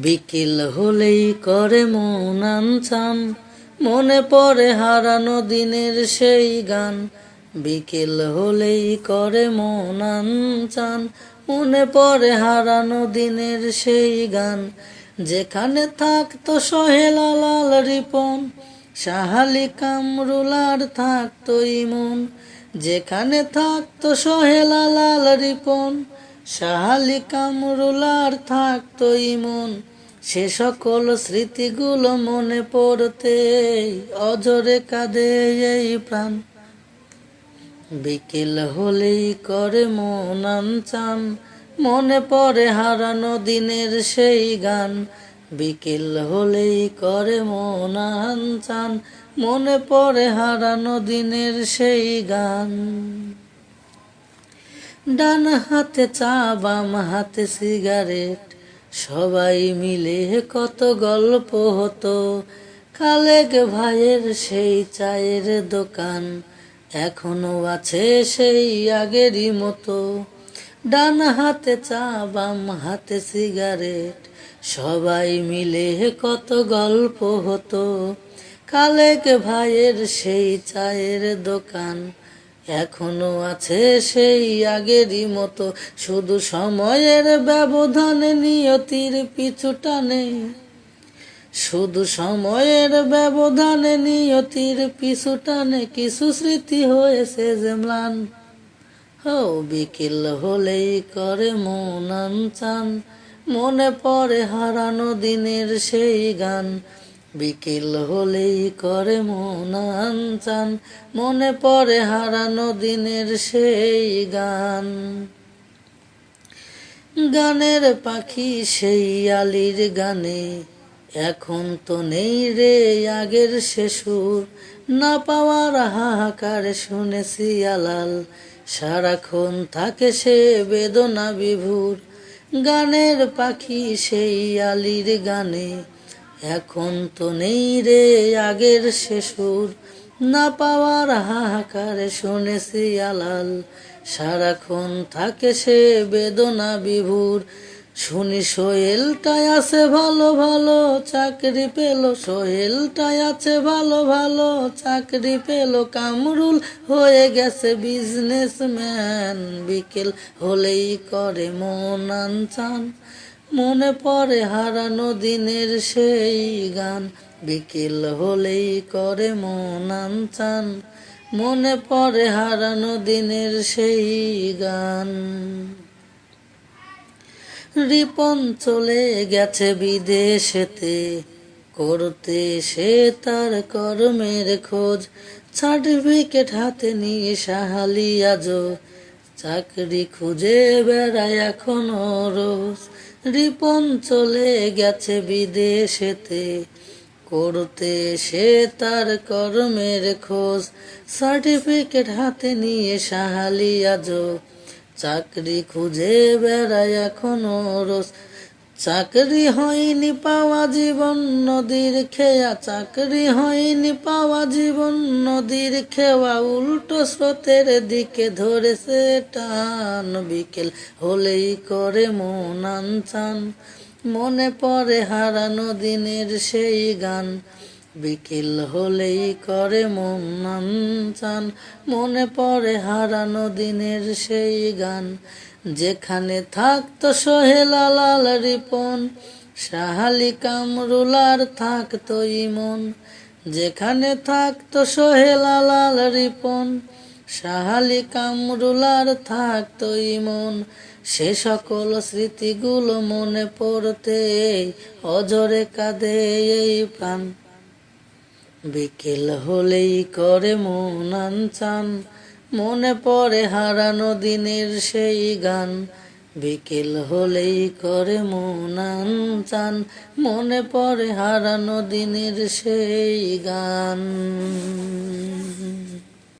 বিকেল হলেই করে মন আনচান, মনে পড়ে হারানো দিনের সেই গান। বিকেল হলেই করে মন আনচান, মনে পড়ে হারানো দিনের সেই গান। যেখানে থাকতো সোহেল লাল রিপন, শাহালি কামরুলার থাকতো ইমন। যেখানে থাকতো সোহেল লাল রিপন, শাহালি কামরুলার থাকতো ইমন। সে সকল স্মৃতিগুলো মনে পড়তে অজরে কাঁদে এই প্রাণ। বিকেল হলেই করে মন আনচান, মনে পড়ে হারানো দিনের সেই গান। বিকেল হলেই করে মন আনচান, মনে পড়ে হারানো দিনের সেই গান। ডান হাতে চা বাম হাতে সিগারেট, সবাই মিলে কত গল্প হতো। খালেক ভাইয়ের সেই চায়ের দোকান এখনো আছে সেই আগেরই মতো। ডান হাতে চা বাম হাতে সিগারেট, সবাই মিলে কত গল্প হতো। খালেক ভাইয়ের সেই চায়ের দোকান এখনো আছে সেই আগেরই মতো। শুধু সময়ের ব্যবধানে নিয়তির পিছু টানে, শুধু সময়ের ব্যবধানে নিয়তির পিছু টানে কিছু স্মৃতি হয়েছে যে ম্লান। বিকেল হলেই করে মন আনচান, মনে পড়ে হারানো দিনের সেই গান। বিকেল হলেই করে মন আনচান, মনে পড়ে হারানো দিনের সেই গান। গানের পাখি সেই আলির গানে এখন তো নেই রে আগের সে সুর। না পাওয়ার হাহাকার শুনেছি আলাল, সারাক্ষণ থাকে সে বেদনা বিভোর। গানের পাখি সেই আলির গানে এখন তো নেই রে আগের সে সুর। না পাওয়ার হাহাকার শুনেছি আলাল, সারাক্ষণ থাকে সে বেদনা বিভোর। শুনি সোহেলটাই আছে ভালো ভালো চাকরি পেল, সোহেলটাই আছে ভালো ভালো চাকরি পেল। কামরুল হয়ে গেছে বিজনেসম্যান। বিকেল হলেই করে মন আনচান, মনে পড়ে হারানো দিনের সেই গান। বিকেল হলেই করে মন আনচান, মনে পড়ে হারানো দিনের সেই গান। রিপন চলে গেছে বিদেশেতে, করতে সে তার কর্মের খোঁজ। সার্টিফিকেট হাতে নিয়ে শাহালি আজো চাকরি খুঁজে বেড়ায় এখনো রোজ। রিপন চলে গেছে বিদেশেতে, করতে সে তার কর্মের খোঁজ। সার্টিফিকেট হাতে নিয়ে শাহালি আজো চাকরি খুঁজে বেড়ায় এখনো রোজ। চাকরি হয়নি পাওয়া জীবন নদীর খেয়া, চাকরি হয়নি পাওয়া জীবন নদীর খেওয়া। উল্টো স্রোতের দিকে ধরেছে টান। বিকেল হলেই করে মন আনচান, মনে পড়ে হারানো দিনের সেই গান। বিকেল হলেই করে মন আনচান, মনে পড়ে হারানো দিনের সেই গান। যেখানে থাকতো সোহেল লাল রিপন, শাহালি কামরুলার থাকতো ইমন। যেখানে থাকতো সোহেল লাল রিপন, শাহালি কামরুলার থাকতো ইমন। সে সকল স্মৃতিগুলো মনে পড়তে অজরে কাঁদে এই প্রাণ। বিকেল হলেই করে মন আনচান, মনে পড়ে হারানো দিনের সেই গান। বিকেল হলেই করে মন আনচান, মনে পড়ে হারানো দিনের সেই গান।